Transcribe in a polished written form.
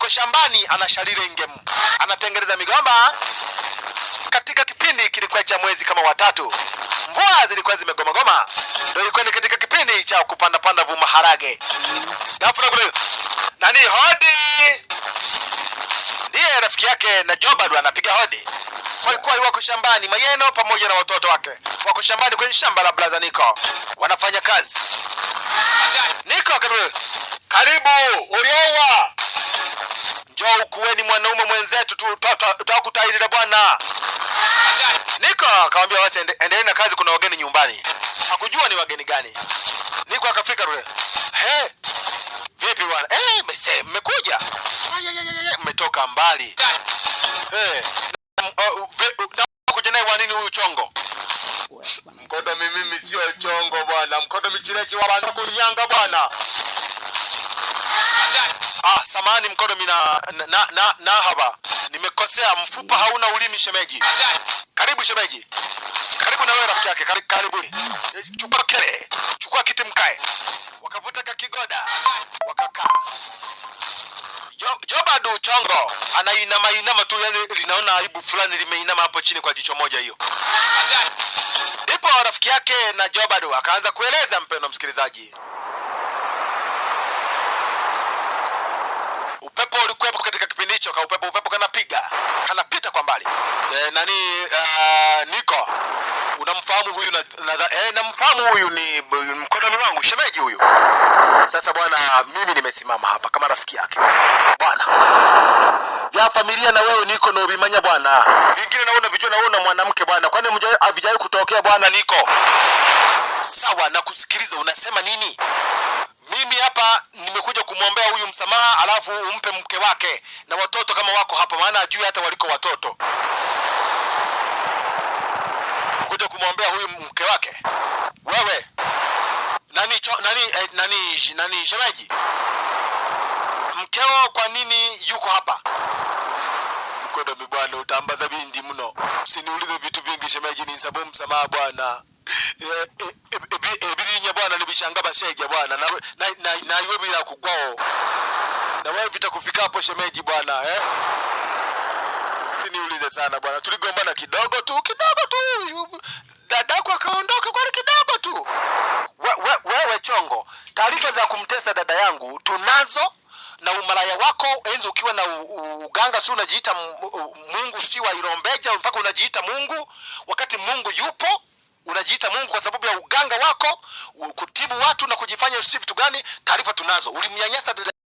yuko shambani anashalile ngemu, anatengeneza migomba. Katika kipindi kilikuwa cha mwezi kama watatu, mvua zilikuwa zimegoma, ndio ilikuwa ni katika kipindi cha kupanda panda vuma harage. Ghafla kule nani hodi, ndiye rafiki yake na Jobad anapiga hodi. Walikuwa wako shambani, Mayeno pamoja na watoto wake wako shambani kwenye shamba la brother Niko, wanafanya kazi. Niko karibu, uliowa, njoo kuweni mwanaume mwenzetu, tutakutairi bwana. Niko akamwambia wasi endelee na kazi, kuna wageni nyumbani. Hakujua ni wageni gani. Niko akafika rule. He, vipi bwana? Mmekuja? Mmetoka mbali. Kuja naye wanini huyu chongo? Mkodo mimi sio chongo bwana. Mkodo michirechi wa banda kunyanga bwana. Samahani mkodo na haba. Nimekosea, mfupa hauna ulimi shemeji. Karibu shemeji. Karibu na wewe rafiki yake. Karibuni. Chukua kile. Chukua kiti mkae. Wakavuta kakigoda. Wakakaa. Jobad chongo anainama tu, yani linaona aibu fulani limeinama hapo chini kwa jicho moja hiyo. Ndipo rafiki yake na Jobad akaanza kueleza, mpendwa msikilizaji. Upepo ulikuwepo katika kipindi hicho, upepo kanapita kwa mbali. Niko, unamfahamu huyu? Namfahamu huyu, ni mkononi wangu shemeji huyu. Sasa bwana, mimi nimesimama hapa kama rafiki yake bwana ya familia, na wewe Niko no bimanya bwana. Vingine naona vijana, naona mwanamke bwana, kwani havijai kutokea bwana Niko? Sawa, na kusikiliza, unasema nini? Mimi hapa nimekuja kumwombea huyu msamaha, alafu umpe mke wake na watoto kama wako hapa, maana ajui hata waliko watoto. Kuja kumwombea huyu mke wake. Wewe nani shemeji? Mkeo kwa nini yuko hapa? Mkodo bwana, utambaza bindi mno. Usiniulize vitu vingi shemeji, ni sababu msamaha bwana. Bilinya bwana, nibishanga basege bwana, na iwe bila kugwao. Na wewe vitakufika hapo shemeji bwana, Usiniulize sana bwana, tuligombana kidogo tu. Dadako akaondoka kwa kidogo tu. Wewe chongo, taarifa za kumtesa dada yangu tunazo, na umalaya wako enzi ukiwa na uganga, si unajiita Mungu, si wa Irombeja mpaka unajiita Mungu, wakati Mungu yupo unajiita Mungu kwa sababu ya uganga wako, kutibu watu na kujifanya usifu gani. Taarifa tunazo, ulimnyanyasa dada